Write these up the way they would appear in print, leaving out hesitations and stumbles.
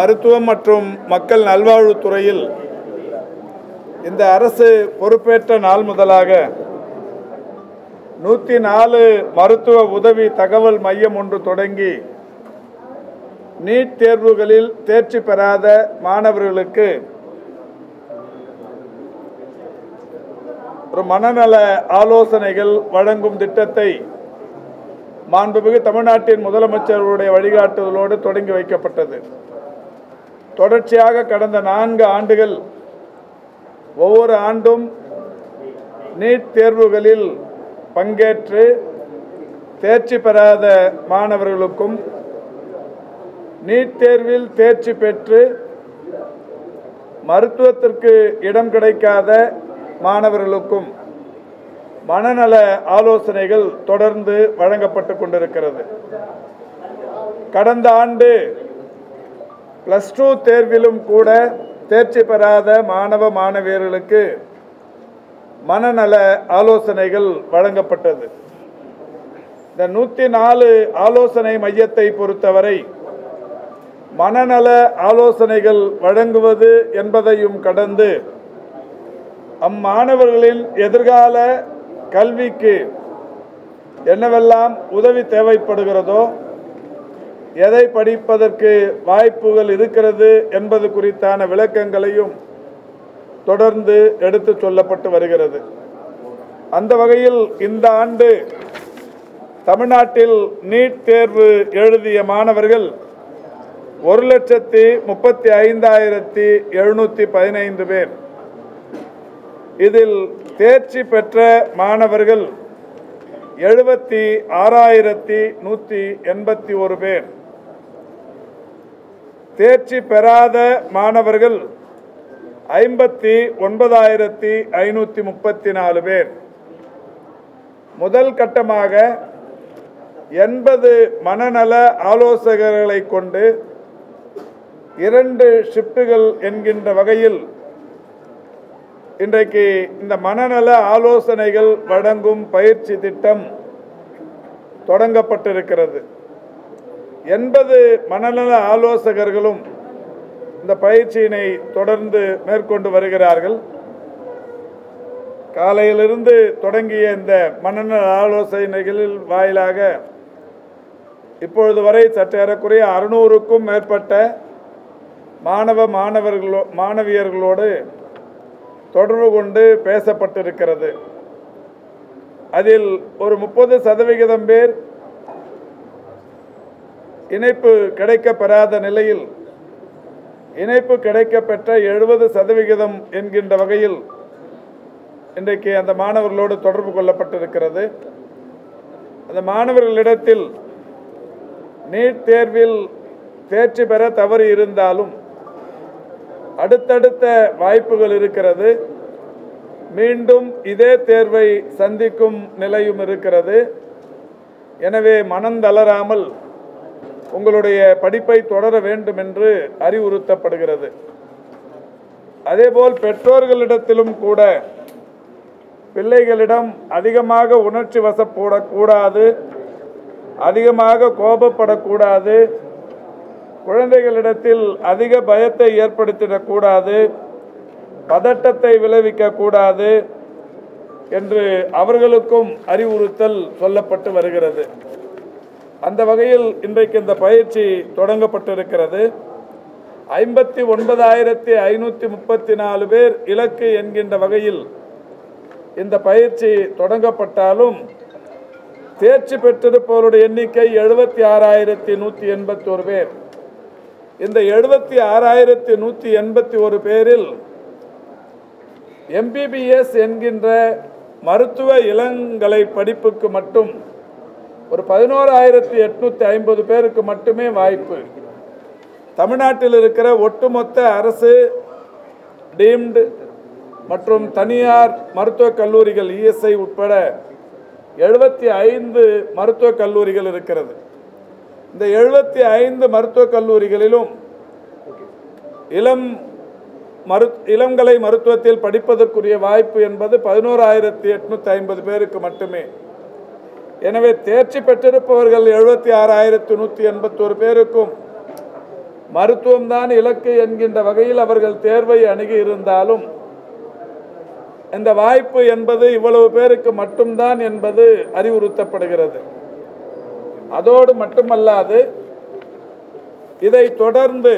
மருத்துவம் மற்றும் மக்கள் நல்வாழ்வுத்துறையில் இந்த அரசு பொறுப்பேற்ற நாள் முதலாக 104 மருத்துவ உதவி தகவல் மையம் ஒன்று தொடங்கி நீட் தேர்வுகளில் தேர்ச்சி பெறாத மாணவர்களுக்கு ஒரு மனநல ஆலோசனைகள் வழங்கும் திட்டத்தை மாண்புமிகு தமிழ்நாட்டின் முதலமைச்சருடைய வழிகாட்டுதலோடு தொடங்கி வைக்கப்பட்டது. தொடர்ச்சியாக கடந்த 4 ஆண்டுகள் ஒவ்வொரு ஆண்டும் நீட் தேர்வுகளில் பங்கேற்று தேர்ச்சி பெறாத மாணவர்களுக்கும் நீட் தேர்வில் தேர்ச்சி பெற்று மருத்துவத்திற்கு இடம் கிடைக்காத மாணவர்களுக்கும் மனநல ஆலோசனைகள் தொடர்ந்து வழங்கப்பட்டு கொண்டிருக்கிறது. கடந்த ஆண்டு +2 தேர்விலும் கூட தேர்ச்சி பெறாத மாணவ மாணவியர்களுக்கு மனநல ஆலோசனைகள் வழங்கப்பட்டது. இந்த 104 ஆலோசனை மையத்தை பொறுத்தவரை மனநல ஆலோசனைகள் வழங்குவது என்பதையும் கடந்து அம்மாணவர்களின் எதிர்கால கல்விக்கு என்னவெல்லாம் உதவி தேவைப்படுகிறதோ, எதை படிப்பதற்கு வாய்ப்புகள் இருக்கிறது என்பது குறித்தான விளக்கங்களையும் தொடர்ந்து எடுத்து சொல்லப்பட்டு வருகிறது. அந்த வகையில் இந்த ஆண்டு தமிழ்நாட்டில் நீட் தேர்வு எழுதிய மாணவர்கள் 1,35,715 பேர். இதில் தேர்ச்சி பெற்ற மாணவர்கள் 76,181 பேர். தேர்ச்சி பெறாத மாணவர்கள் 59,534 பேர். முதல் கட்டமாக 80 மனநல ஆலோசகர்களை கொண்டு 2 ஷிப்டுகள் என்கின்ற வகையில் இன்றைக்கு இந்த மனநல ஆலோசனைகள் வழங்கும் பயிற்சி திட்டம் தொடங்கப்பட்டிருக்கிறது. 80 மனநல ஆலோசகர்களும் இந்த பயிற்சியினை தொடர்ந்து மேற்கொண்டு வருகிறார்கள். காலையிலிருந்து தொடங்கிய இந்த மனநல ஆலோசனைகளில் வாயிலாக இப்பொழுது வரை சற்றேறக்குறைய 600க்கும் மேற்பட்ட மாணவியர்களோடு தொடர்பு கொண்டு பேசப்பட்டிருக்கிறது. அதில் ஒரு 30% பேர் இணைப்பு கிடைக்கப்பெறாத நிலையில் இணைப்பு கிடைக்கப்பெற்ற 70% என்கின்ற வகையில் இன்றைக்கு அந்த மாணவர்களோடு தொடர்பு கொள்ளப்பட்டிருக்கிறது. அந்த மாணவர்களிடத்தில் நீட் தேர்வில் தேர்ச்சி பெற தவறி இருந்தாலும் அடுத்தடுத்த வாய்ப்புகள் இருக்கிறது. மீண்டும் இதே தேர்வை சந்திக்கும் நிலையும் இருக்கிறது. எனவே மனம் தளராமல் உங்களுடைய படிப்பை தொடர வேண்டும் என்று அறிவுறுத்தப்படுகிறது. அதேபோல் பெற்றோர்களிடத்திலும் கூட பிள்ளைகளிடம் அதிகமாக உணர்ச்சி வசப்படக்கூடாது, அதிகமாக கோபப்படக்கூடாது, குழந்தைகளிடத்தில் அதிக பயத்தை ஏற்படுத்திடக்கூடாது, பதட்டத்தை விளைவிக்கக்கூடாது என்று அவர்களுக்கும் அறிவுறுத்தல் சொல்லப்பட்டு வருகிறது. அந்த வகையில் இன்றைக்கு இந்த பயிற்சி தொடங்கப்பட்டிருக்கிறது. 59,534 பேர் இலக்கு என்கின்ற வகையில் இந்த பயிற்சி தொடங்கப்பட்டாலும் தேர்ச்சி பெற்றிருப்பவருடைய எண்ணிக்கை 76,181 பேர். இந்த 76,181 பேரில் MBBS என்கின்ற மருத்துவ இளங்கலை படிப்புக்கு மட்டும் ஒரு 11,850 பேருக்கு மட்டுமே வாய்ப்பு. தமிழ்நாட்டில் இருக்கிற ஒட்டுமொத்த அரசு டீம்டு மற்றும் தனியார் மருத்துவக் கல்லூரிகள் ESI உட்பட 75 மருத்துவக் கல்லூரிகள் இருக்கிறது. இந்த 75 மருத்துவக் கல்லூரிகளிலும் இளங்கலை மருத்துவத்தில் படிப்பதற்குரிய வாய்ப்பு என்பது 11,850 பேருக்கு மட்டுமே. எனவே தேர்ச்சி பெற்றிருப்பவர்கள் 76,181 பேருக்கும் மருத்துவம்தான் இலக்கு என்கின்ற வகையில் அவர்கள் தேர்வை அணுகி இருந்தாலும் இந்த வாய்ப்பு என்பது இவ்வளவு பேருக்கு மட்டும்தான் என்பது அறிவுறுத்தப்படுகிறது. அதோடு மட்டுமல்லாது இதை தொடர்ந்து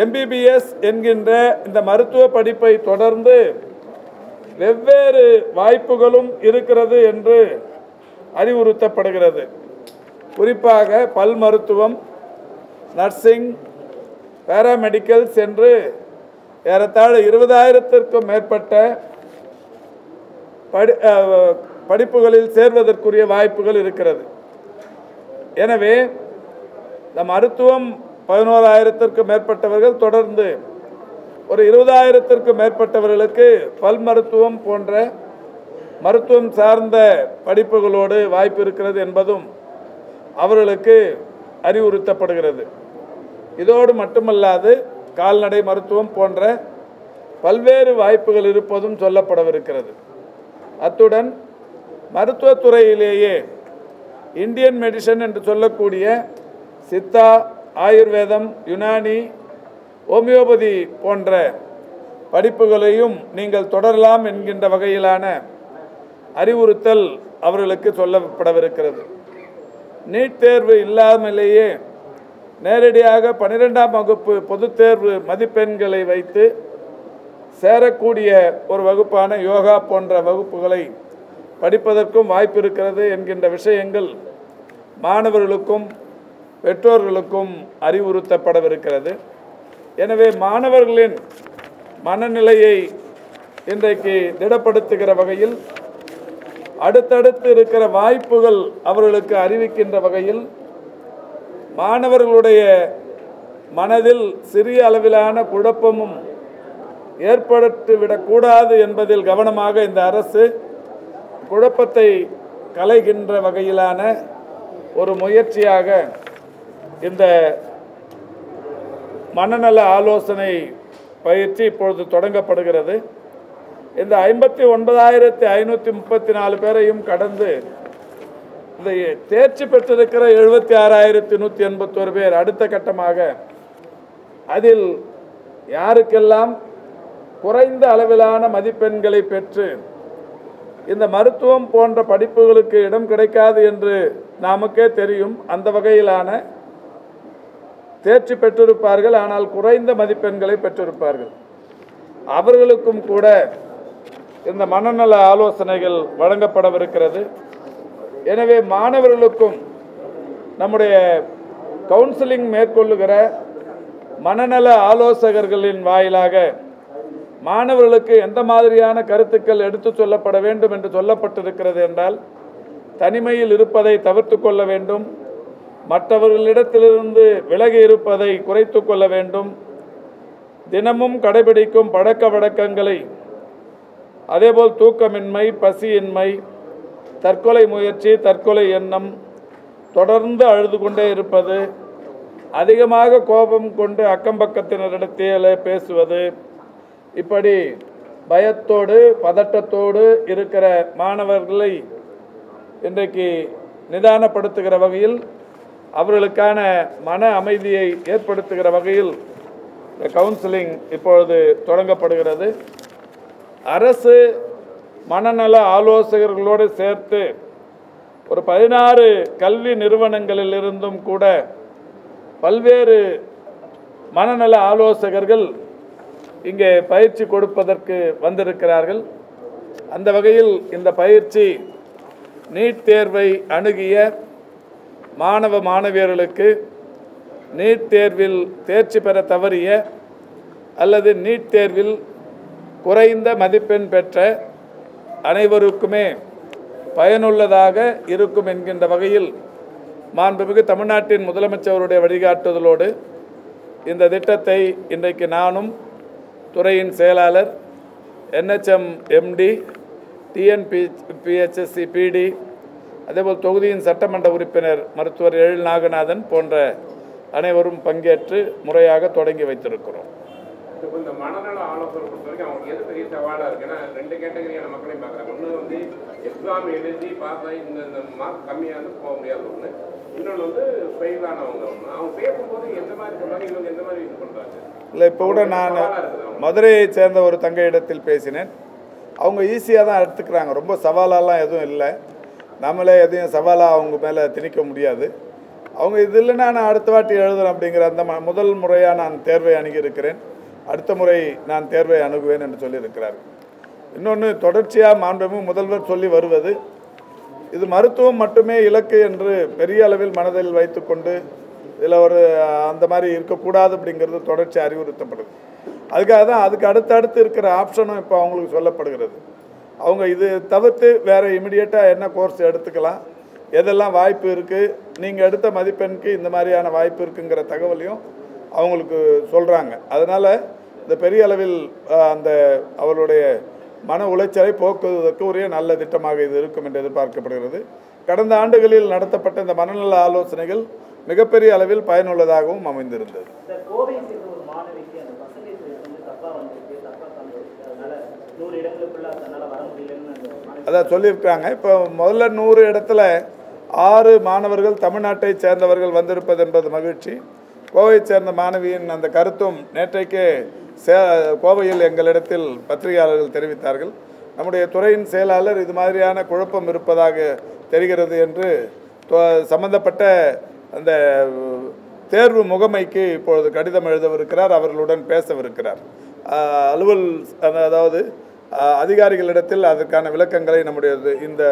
MBBS என்கின்ற இந்த மருத்துவ படிப்பை தொடர்ந்து வெவ்வேறு வாய்ப்புகளும் இருக்கிறது என்று அறிவுறுத்தப்படுகிறது. குறிப்பாக பல் மருத்துவம், நர்சிங், பாராமெடிக்கல்ஸ் என்று ஏறத்தாழ 20,000க்கும் மேற்பட்ட படிப்புகளில் சேர்வதற்குரிய வாய்ப்புகள் இருக்கிறது. எனவே இந்த மருத்துவம் 11,000க்கும் மேற்பட்டவர்கள் தொடர்ந்து ஒரு 20,000க்கும் மேற்பட்டவர்களுக்கு பல் மருத்துவம் போன்ற மருத்துவம் சார்ந்த படிப்புகளோடு வாய்ப்பு இருக்கிறது என்பதும் அவர்களுக்கு அறிவுறுத்தப்படுகிறது. இதோடு மட்டுமல்லாது கால்நடை மருத்துவம் போன்ற பல்வேறு வாய்ப்புகள் இருப்பதும் சொல்லப்படவிருக்கிறது. அத்துடன் மருத்துவத்துறையிலேயே இந்தியன் மெடிசன் என்று சொல்லக்கூடிய சித்தா, ஆயுர்வேதம், யுனானி, ஹோமியோபதி போன்ற படிப்புகளையும் நீங்கள் தொடரலாம் என்கின்ற வகையிலான அறிவுறுத்தல் அவர்களுக்கு சொல்லப்படவிருக்கிறது. நீட் தேர்வு இல்லாமலேயே நேரடியாக 12ஆம் வகுப்பு பொதுத் தேர்வு மதிப்பெண்களை வைத்து சேரக்கூடிய ஒரு வகுப்பான யோகா போன்ற வகுப்புகளை படிப்பதற்கும் வாய்ப்பு இருக்கிறது என்கின்ற விஷயங்கள் மாணவர்களுக்கும் பெற்றோர்களுக்கும் அறிவுறுத்தப்படவிருக்கிறது. எனவே மாணவர்களின் மனநிலையை இன்றைக்கு திடப்படுத்துகிற வகையில் அடுத்தடுத்து இருக்கிற வாய்ப்புகள் அவர்களுக்கு அறிவிக்கின்ற வகையில் மாணவர்களுடைய மனதில் சிறிய அளவிலான குழப்பமும் ஏற்பட்டுவிடக்கூடாது என்பதில் கவனமாக இந்த அரசு குழப்பத்தை களைகின்ற வகையிலான ஒரு முயற்சியாக இந்த மனநல ஆலோசனை பயிற்சி இப்பொழுது தொடங்கப்படுகிறது. இந்த 59,534 பேரையும் கடந்து இந்த தேர்ச்சி பெற்றிருக்கிற 76,181 பேர் அடுத்த கட்டமாக அதில் யாருக்கெல்லாம் குறைந்த அளவிலான மதிப்பெண்களை பெற்று இந்த மருத்துவம் போன்ற படிப்புகளுக்கு இடம் கிடைக்காது என்று நமக்கே தெரியும். அந்த வகையிலான தேர்ச்சி பெற்றிருப்பார்கள், ஆனால் குறைந்த மதிப்பெண்களை பெற்றிருப்பார்கள். அவர்களுக்கும் கூட இந்த மனநல ஆலோசனைகள் வழங்கப்படவிருக்கிறது. எனவே மாணவர்களுக்கும் நம்முடைய கவுன்சிலிங் மேற்கொள்ளுகிற மனநல ஆலோசகர்களின் வாயிலாக மாணவர்களுக்கு எந்த மாதிரியான கருத்துக்கள் எடுத்து சொல்லப்பட வேண்டும் என்று சொல்லப்பட்டிருக்கிறது என்றால், தனிமையில் இருப்பதை தவிர்த்து கொள்ள வேண்டும், மற்றவர்களிடத்திலிருந்து விலகி இருப்பதை குறைத்து கொள்ள வேண்டும், தினமும் கடைபிடிக்கும் பழக்க வழக்கங்களை, அதேபோல் தூக்கமின்மை, பசியின்மை, தற்கொலை முயற்சி, தற்கொலை எண்ணம், தொடர்ந்து அழுது கொண்டே இருப்பது, அதிகமாக கோபம் கொண்டு அக்கம்பக்கத்தினரிடத்தில் பேசுவது, இப்படி பயத்தோடு பதட்டத்தோடு இருக்கிற மாணவர்களை இன்றைக்கு நிதானப்படுத்துகிற வகையில், அவர்களுக்கான மன அமைதியை ஏற்படுத்துகிற வகையில் இந்த கவுன்சிலிங் இப்பொழுது தொடங்கப்படுகிறது. அரசு மனநல ஆலோசகர்களோடு சேர்த்து ஒரு 16 கல்வி நிறுவனங்களிலிருந்தும் கூட பல்வேறு மனநல ஆலோசகர்கள் இங்கே பயிற்சி கொடுப்பதற்கு வந்திருக்கிறார்கள். அந்த வகையில் இந்த பயிற்சி நீட் தேர்வை அணுகிய மாணவ மாணவியர்களுக்கு, நீட் தேர்வில் தேர்ச்சி பெற தவறிய அல்லது நீட் தேர்வில் குறைந்த மதிப்பெண் பெற்ற அனைவருக்குமே பயனுள்ளதாக இருக்கும் என்கின்ற வகையில் மாண்புமிகு தமிழ்நாட்டின் முதலமைச்சருடைய வழிகாட்டுதலோடு இந்த திட்டத்தை இன்றைக்கு நானும் துறையின் செயலாளர், NHM MD, TNPHSC PD, அதேபோல் தொகுதியின் சட்டமன்ற உறுப்பினர் மருத்துவர் எழில் நாகநாதன் போன்ற அனைவரும் பங்கேற்று முறையாக தொடங்கி வைத்திருக்கிறோம். இந்த மனநல ஆலோசனை பொறுத்த வரைக்கும் அவங்களுக்கு எது பெரிய சவாலாக இருக்குன்னா, 2 கேட்டகரியான மக்களையும் பார்க்குறாங்க. ஒன்று வந்து எக்ஸாம் எழுதி பாஸ் ஆகி இந்த மார்க் கம்மியாக போக முடியாது ஒன்று, இன்னொன்று வந்து ஃபெயில் ஆனவங்க அவங்க பேசும்போது எந்த மாதிரி சொல்றாங்க, இவங்க எந்த மாதிரி இது பண்றாங்க? இல்லை, இப்போ கூட நான் மதுரையை சேர்ந்த ஒரு தங்கையிடத்தில் பேசினேன். அவங்க ஈஸியாக தான் எடுத்துக்கிறாங்க, ரொம்ப சவாலாலாம் எதுவும் இல்லை. நம்மளே எதையும் சவாலாக அவங்க மேலே திணிக்க முடியாது. அவங்க இது இல்லைன்னா நான் அடுத்த வாட்டி எழுதுறேன் அப்படிங்கிற அந்த முதல் முறையாக நான் தேர்வை அணுகியிருக்கிறேன், அடுத்த முறை நான் தேர்வை அணுகுவேன் என்று சொல்லியிருக்கிறார்கள். இன்னொன்று, தொடர்ச்சியாக மாண்புமிகு முதல்வர் சொல்லி வருவது, இது மருத்துவம் மட்டுமே இலக்கு என்று பெரிய அளவில் மனதில் வைத்துக்கொண்டு இதில் ஒரு அந்த மாதிரி இருக்கக்கூடாது அப்படிங்கிறது தொடர்ச்சி அறிவுறுத்தப்படுது. அதுக்காக தான் அதுக்கு அடுத்தடுத்து இருக்கிற ஆப்ஷனும் இப்போ அவங்களுக்கு சொல்லப்படுகிறது. அவங்க இது தவிர்த்து வேறு இமிடியேட்டாக என்ன கோர்ஸ் எடுத்துக்கலாம், எதெல்லாம் வாய்ப்பு இருக்குது, நீங்கள் எடுத்த மதிப்பெண்ணுக்கு இந்த மாதிரியான வாய்ப்பு இருக்குங்கிற தகவலையும் அவங்களுக்கு சொல்கிறாங்க. அதனால் இந்த பெரிய அளவில் அந்த அவர்களுடைய மன உளைச்சலை போக்குவதற்கு உரிய நல்ல திட்டமாக இது இருக்கும் என்று எதிர்பார்க்கப்படுகிறது. கடந்த ஆண்டுகளில் நடத்தப்பட்ட இந்த மனநல ஆலோசனைகள் மிகப்பெரிய அளவில் பயனுள்ளதாகவும் அமைந்திருந்தது. அதான் சொல்லியிருக்காங்க. இப்போ முதல்ல 100 இடத்துல 6 மாணவர்கள் தமிழ்நாட்டை சேர்ந்தவர்கள் வந்திருப்பது என்பது மகிழ்ச்சி. கோவையை சேர்ந்த மாணவியின் அந்த கருத்தும் நேற்றைக்கே கோவையில் எங்களிடத்தில் பத்திரிகையாளர்கள் தெரிவித்தார்கள். நம்முடைய துறையின் செயலாளர் இது மாதிரியான குழப்பம் இருப்பதாக தெரிகிறது என்று சம்பந்தப்பட்ட அந்த தேர்வு முகமைக்கு இப்பொழுது கடிதம் எழுதவிருக்கிறார், அவர்களுடன் பேசவிருக்கிறார். அலுவல் அதாவது அதிகாரிகளிடத்தில் அதற்கான விளக்கங்களை நம்முடைய இந்த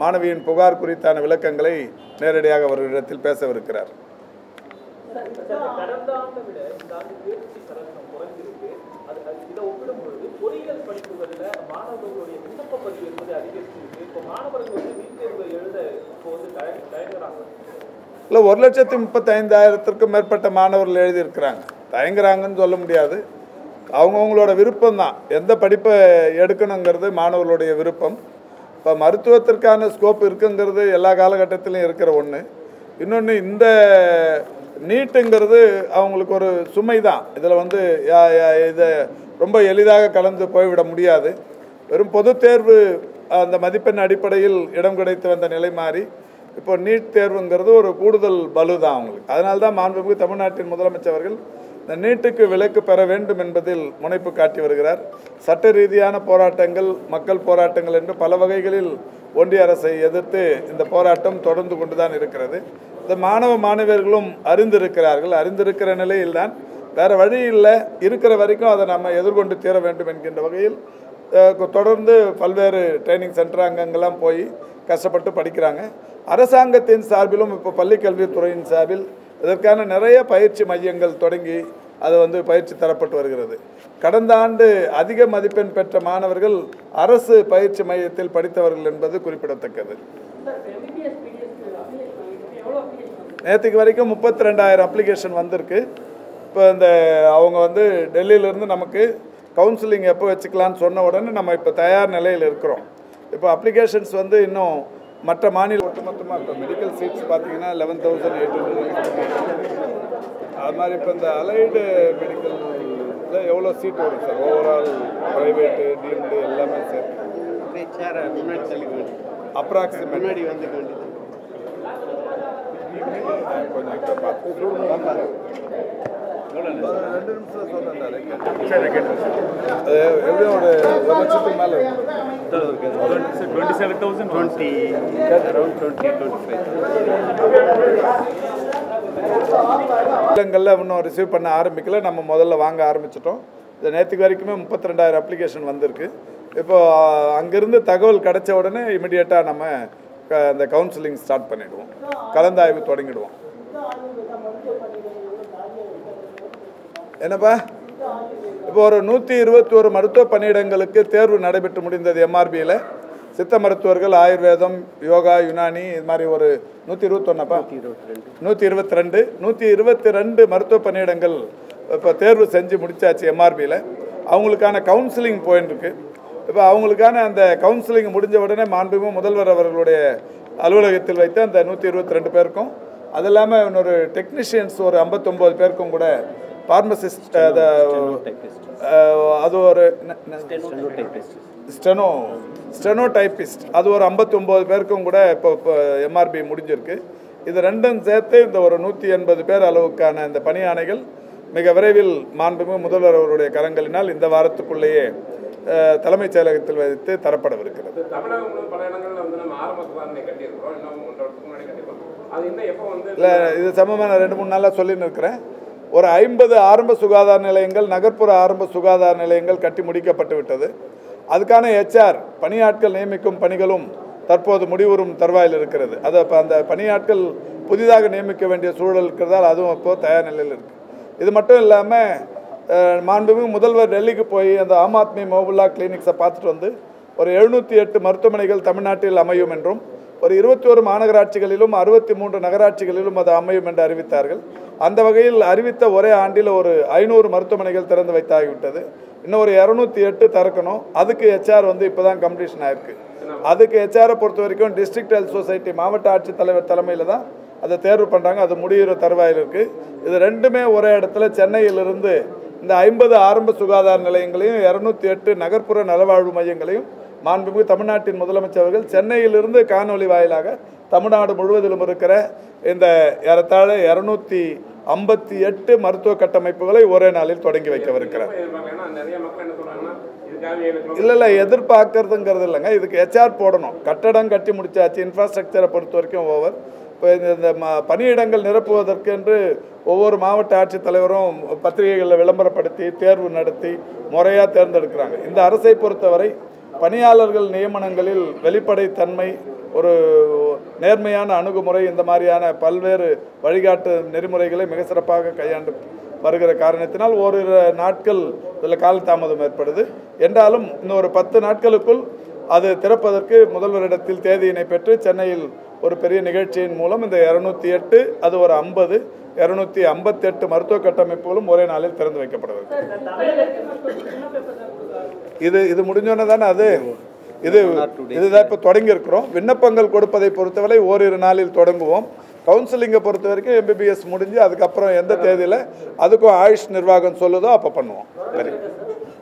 மாணவியின் புகார் குறித்தான விளக்கங்களை நேரடியாக அவர்களிடத்தில் பேசவிருக்கிறார். இல்லை, 1,35,000க்கும் மேற்பட்ட மாணவர்கள் எழுதியிருக்கிறாங்க. தயங்குறாங்கன்னு சொல்ல முடியாது, அவங்கவுங்களோட விருப்பம் தான். எந்த படிப்பை எடுக்கணுங்கிறது மாணவர்களுடைய விருப்பம். இப்போ மருத்துவத்திற்கான ஸ்கோப் இருக்குங்கிறது எல்லா காலகட்டத்திலையும் இருக்கிற ஒன்று. இன்னொன்று, இந்த நீட்டுங்கிறது அவங்களுக்கு ஒரு சுமை தான். இதில் வந்து இதை ரொம்ப எளிதாக கலந்து போய்விட முடியாது. வெறும் பொது தேர்வு அந்த மதிப்பெண் அடிப்படையில் இடம் கிடைத்து வந்த நிலை மாறி இப்போ நீட் தேர்வுங்கிறது ஒரு கூடுதல் பலு தான் அவங்களுக்கு. அதனால தான் மாண்புமிகு தமிழ்நாட்டின் முதலமைச்சர் அவர்கள் இந்த நீட்டுக்கு விலக்கு பெற வேண்டும் என்பதில் முனைப்பு காட்டி வருகிறார். சட்ட ரீதியான போராட்டங்கள், மக்கள் போராட்டங்கள் என்று பல வகைகளில் ஒன்றிய அரசை எதிர்த்து இந்த போராட்டம் தொடர்ந்து கொண்டு தான் இருக்கிறது. இந்த மாணவ மாணவியர்களும் அறிந்திருக்கிறார்கள். அறிந்திருக்கிற நிலையில்தான் வேறு வழி இல்லை, இருக்கிற வரைக்கும் அதை நம்ம எதிர்கொண்டு தீர வேண்டும் என்கின்ற வகையில் தொடர்ந்து பல்வேறு ட்ரைனிங் சென்டர் அங்கங்கெல்லாம் போய் கஷ்டப்பட்டு படிக்கிறாங்க. அரசாங்கத்தின் சார்பிலும் இப்போ பள்ளிக்கல்வித்துறையின் சார்பில் இதற்கான நிறைய பயிற்சி மையங்கள் தொடங்கி அது வந்து பயிற்சி தரப்பட்டு வருகிறது. கடந்த ஆண்டு அதிக மதிப்பெண் பெற்ற மாணவர்கள் அரசு பயிற்சி மையத்தில் படித்தவர்கள் என்பது குறிப்பிடத்தக்கது. நேற்றுக்கு வரைக்கும் 32,000 அப்ளிகேஷன் வந்திருக்கு. இப்போ இந்த அவங்க வந்து டெல்லியிலேருந்து நமக்கு கவுன்சிலிங் எப்போ வச்சுக்கலான்னு சொன்ன உடனே நம்ம இப்போ தயார் நிலையில் இருக்கிறோம். இப்போ அப்ளிகேஷன்ஸ் வந்து இன்னும் மற்ற மாநில ஒட்டுமொத்தமாக இப்போ மெடிக்கல் சீட்ஸ் பார்த்தீங்கன்னா 11,800. அது மாதிரி இப்போ இந்த அலைடு மெடிக்கலில் எவ்வளோ சீட் வரும் சார்? ஓவரால் ப்ரைவேட்டு டீம்டு எல்லாமே சேர்த்து அப்ராக்சிமேட் கொஞ்சம் பார்த்து 2 நிமிஷம் சொன்னேன். எப்படியும் ஒரு லட்சத்துக்கு மேலே இல்லங்களில் இன்னும் ரிசீவ் பண்ண ஆரம்பிக்கல. நம்ம முதல்ல வாங்க ஆரம்பிச்சிட்டோம். இது நேற்றுக்கு வரைக்குமே 32,000 அப்ளிகேஷன் வந்திருக்கு. இப்போது அங்கேருந்து தகவல் கிடைச்ச உடனே இமிடியேட்டாக நம்ம அந்த கவுன்சிலிங் ஸ்டார்ட் பண்ணிவிடுவோம், கலந்தாய்வு தொடங்கிடுவோம். என்னப்பா, இப்போ ஒரு 121 மருத்துவ பணியிடங்களுக்கு தேர்வு நடைபெற்று முடிந்தது. எம்ஆர்பியில் சித்த மருத்துவர்கள், ஆயுர்வேதம், யோகா, யுனானி, இது மாதிரி ஒரு 122 மருத்துவ பணியிடங்கள் இப்போ தேர்வு செஞ்சு முடிச்சாச்சு எம்ஆர்பியில். அவங்களுக்கான கவுன்சிலிங் போயின்ட்டுருக்கு. இப்போ அவங்களுக்கான அந்த கவுன்சிலிங் முடிஞ்ச உடனே மாண்புமிகு முதல்வர் அவர்களுடைய அலுவலகத்தில் வைத்து அந்த 122 பேருக்கும், அது இல்லாமல் இன்னொரு டெக்னீஷியன்ஸ் ஒரு 59 பேருக்கும் கூட, ஃபார்மசிஸ்ட், அது ஒரு ஸ்டெனோ டைப்பிஸ்ட், அது ஒரு 59 பேருக்கும் கூட இப்போ எம்ஆர்பி முடிஞ்சிருக்கு. இது ரெண்டும் சேர்த்து இந்த ஒரு 180 பேர் அளவுக்கான இந்த பணி ஆணைகள் மிக விரைவில் மாண்புமிகு முதல்வர் அவருடைய கரங்களினால் இந்த வாரத்துக்குள்ளேயே தலைமைச் செயலகத்தில் வைத்து தரப்படவிருக்கிறது. இல்லை, இது சம்பவமாக நான் 2-3 நாளாக சொல்லின்னு இருக்கிறேன். ஒரு 50 ஆரம்ப சுகாதார நிலையங்கள், நகர்ப்புற ஆரம்ப சுகாதார நிலையங்கள் கட்டி முடிக்கப்பட்டு விட்டது. அதுக்கான HR பணியாட்கள் நியமிக்கும் பணிகளும் தற்போது முடிவுறும் தருவாயில் இருக்கிறது. அது இப்போ அந்த பணியாட்கள் புதிதாக நியமிக்க வேண்டிய சூழல் இருக்கிறதால் அதுவும் இப்போது தயார் நிலையில் இருக்குது. இது மட்டும் இல்லாமல் மாண்புமிகு முதல்வர் டெல்லிக்கு போய் அந்த ஆம் ஆத்மி மோபுல்லா கிளினிக்ஸை பார்த்துட்டு வந்து ஒரு 708 மருத்துவமனைகள் தமிழ்நாட்டில் அமையும் என்றும் ஒரு 21 மாநகராட்சிகளிலும் 63 நகராட்சிகளிலும் அது அமையும் என்று அறிவித்தார்கள். அந்த வகையில் அறிவித்த ஒரே ஆண்டில் ஒரு 500 மருத்துவமனைகள் திறந்து வைத்தாகிவிட்டது. இன்னும் ஒரு 208 திறக்கணும். அதுக்கு HR வந்து இப்போ தான் கம்ப்ளீஷன் ஆயிருக்கு. அதுக்கு HRஐ பொறுத்த வரைக்கும் டிஸ்ட்ரிக்ட் ஹெல்த் சொசைட்டி மாவட்ட ஆட்சித்தலைவர் தலைமையில் தான் அதை தேர்வு பண்ணுறாங்க. அது முடிகிற தருவாயில் இருக்குது. இது ரெண்டுமே ஒரே இடத்துல சென்னையிலிருந்து இந்த 50 ஆரம்ப சுகாதார நிலையங்களையும் 208 நகர்ப்புற நலவாழ்வு மையங்களையும் மாண்புமிகு தமிழ்நாட்டின் முதலமைச்சர் அவர்கள் சென்னையிலிருந்து காணொலி வாயிலாக தமிழ்நாடு முழுவதிலும் இருக்கிற இந்த ஏறத்தாழ 258 மருத்துவ கட்டமைப்புகளை ஒரே நாளில் தொடங்கி வைக்கவிருக்கிறார். இல்லை, எதிர்பார்க்கறதுங்கிறது இல்லைங்க. இதுக்கு HR போடணும். கட்டடம் கட்டி முடிச்சாச்சு. இன்ஃப்ராஸ்ட்ரக்சரை பொறுத்த வரைக்கும் ஓவர். இப்போ இந்த பணியிடங்கள் நிரப்புவதற்கு என்று ஒவ்வொரு மாவட்ட ஆட்சித்தலைவரும் பத்திரிகைகளில் விளம்பரப்படுத்தி தேர்வு நடத்தி முறையாக தேர்ந்தெடுக்கிறாங்க. இந்த அரசை பொறுத்தவரை பணியாளர்கள் நியமனங்களில் வெளிப்படைத்தன்மை, ஒரு நேர்மையான அணுகுமுறை, இந்த மாதிரியான பல்வேறு வழிகாட்டு நெறிமுறைகளை மிக சிறப்பாக கையாண்டு வருகிற காரணத்தினால் ஓரிரு நாட்கள் இதில் காலதாமதம் ஏற்படுது. என்றாலும் இன்னொரு 10 நாட்களுக்குள் அது திறப்பதற்கு முதல்வரிடத்தில் தேதியினை பெற்று சென்னையில் ஒரு பெரிய நிகழ்ச்சியின் மூலம் இந்த 208 அது ஒரு 50 258 மருத்துவ கட்டமைப்புகளும் ஒரே நாளில் திறந்து வைக்கப்படுவது. இது முடிஞ்சோன்னே தானே அது இதுதான் இப்போ தொடங்கி இருக்கிறோம். விண்ணப்பங்கள் கொடுப்பதை பொறுத்தவரை ஓரிரு நாளில் தொடங்குவோம். கவுன்சிலிங்கை பொறுத்த வரைக்கும் MBBS முடிஞ்சு அதுக்கப்புறம் எந்த தேதியில் அதுக்கும் ஆயுஷ் நிர்வாகம் சொல்லுதோ அப்போ பண்ணுவோம். சரி.